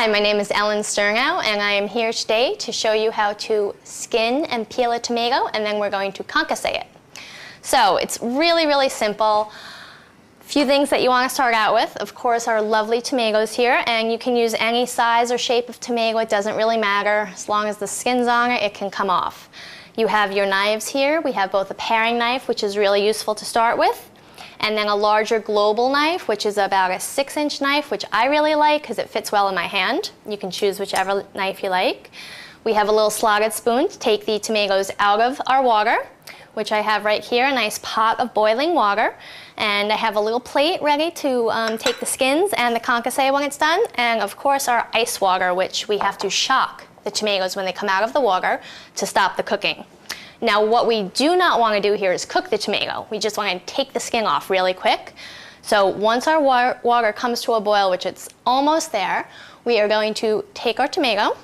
Hi, my name is Ellen Sternau, and I am here today to show you how to skin and peel a tomato, and then we're going to concasse it. So it's really, really simple. A few things that you want to start out with, of course, are lovely tomatoes here, and you can use any size or shape of tomato. It doesn't really matter. As long as the skin's on it, it can come off. You have your knives here. We have both a paring knife, which is really useful to start with, and then a larger global knife, which is about a 6-inch knife, which I really like because it fits well in my hand. You can choose whichever knife you like. We have a little slotted spoon to take the tomatoes out of our water, which I have right here, a nice pot of boiling water. And I have a little plate ready to take the skins and the concasse when it's done. And of course our ice water, which we have to shock the tomatoes when they come out of the water to stop the cooking. Now what we do not want to do here is cook the tomato. We just want to take the skin off really quick. So once our water comes to a boil, which it's almost there, we are going to take our tomato,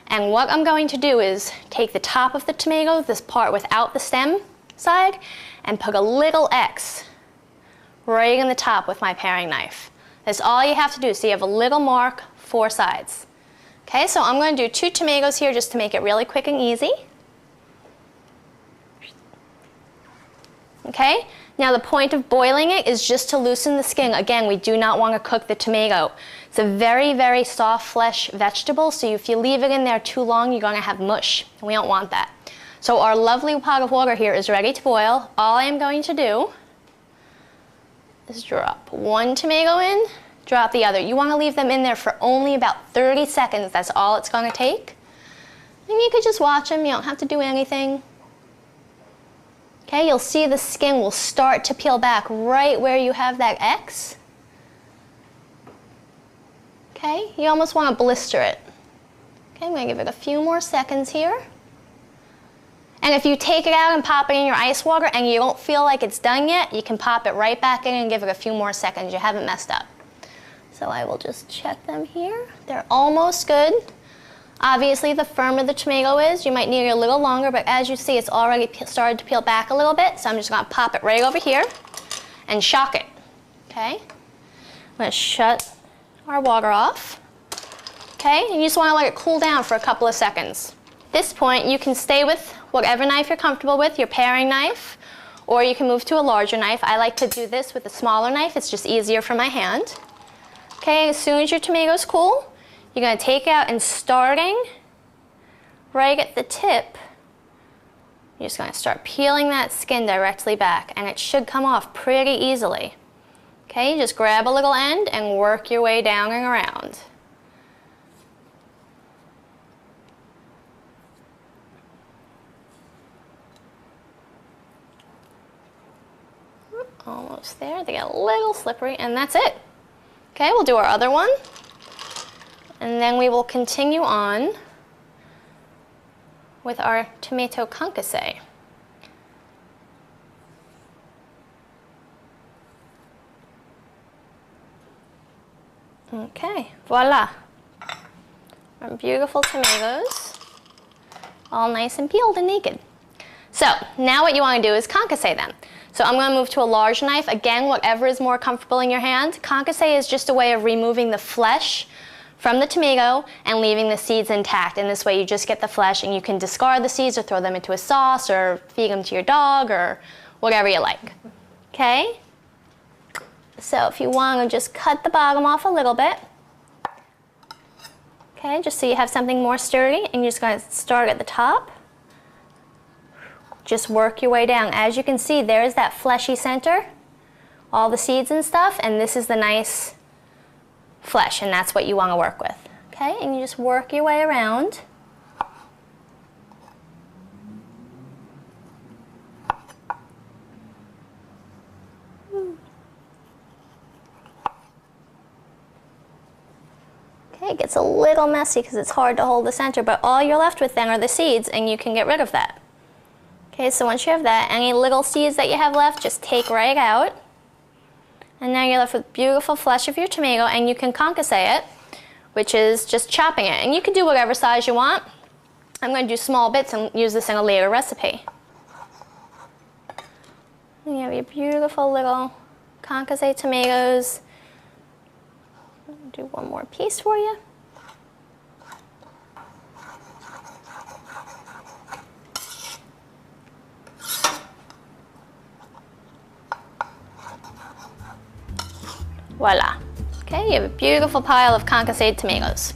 and what I'm going to do is take the top of the tomato, this part without the stem side, and put a little X right in the top with my paring knife. That's all you have to do, so you have a little mark, 4 sides. Okay, so I'm going to do 2 tomatoes here just to make it really quick and easy. Okay, now the point of boiling it is just to loosen the skin. Again, we do not want to cook the tomato. It's a very, very soft flesh vegetable, so if you leave it in there too long, you're going to have mush. We don't want that. So our lovely pot of water here is ready to boil. All I am going to do is drop 1 tomato in, drop the other. You want to leave them in there for only about 30 seconds. That's all it's going to take. And you could just watch them. You don't have to do anything. Okay, you'll see the skin will start to peel back right where you have that X. Okay, you almost want to blister it. Okay, I'm going to give it a few more seconds here. And if you take it out and pop it in your ice water and you don't feel like it's done yet, you can pop it right back in and give it a few more seconds. You haven't messed up. So I will just check them here. They're almost good. Obviously, the firmer the tomato is, you might need it a little longer, but as you see, it's already started to peel back a little bit, so I'm just going to pop it right over here and shock it. Okay? I'm going to shut our water off. Okay? And you just want to let it cool down for a couple of seconds. At this point, you can stay with whatever knife you're comfortable with, your paring knife, or you can move to a larger knife. I like to do this with a smaller knife. It's just easier for my hand. Okay? As soon as your tomato's cool, you're going to take it out, and starting right at the tip, you're just going to start peeling that skin directly back, and it should come off pretty easily. Okay, you just grab a little end and work your way down and around. Almost there. They get a little slippery, and that's it. Okay, we'll do our other one. And then we will continue on with our tomato concasse. Okay, voila. Our beautiful tomatoes, all nice and peeled and naked. So now what you want to do is concasse them. So I'm going to move to a large knife. Again, whatever is more comfortable in your hand. Concasse is just a way of removing the flesh from the tomato and leaving the seeds intact. And this way you just get the flesh, and you can discard the seeds or throw them into a sauce or feed them to your dog or whatever you like. Okay? So if you want to just cut the bottom off a little bit. Okay, just so you have something more sturdy, and you're just going to start at the top. Just work your way down. As you can see, there's that fleshy center, all the seeds and stuff, and this is the nice flesh, and that's what you want to work with. Okay, and you just work your way around. Okay, it gets a little messy because it's hard to hold the center, but all you're left with then are the seeds, and you can get rid of that. Okay, so once you have that, any little seeds that you have left, just take right out. And now you're left with beautiful flesh of your tomato, and you can concasse it, which is just chopping it. And you can do whatever size you want. I'm going to do small bits and use this in a later recipe. And you have your beautiful little concasse tomatoes. I'll do one more piece for you. Voila. Okay, you have a beautiful pile of concasse tomatoes.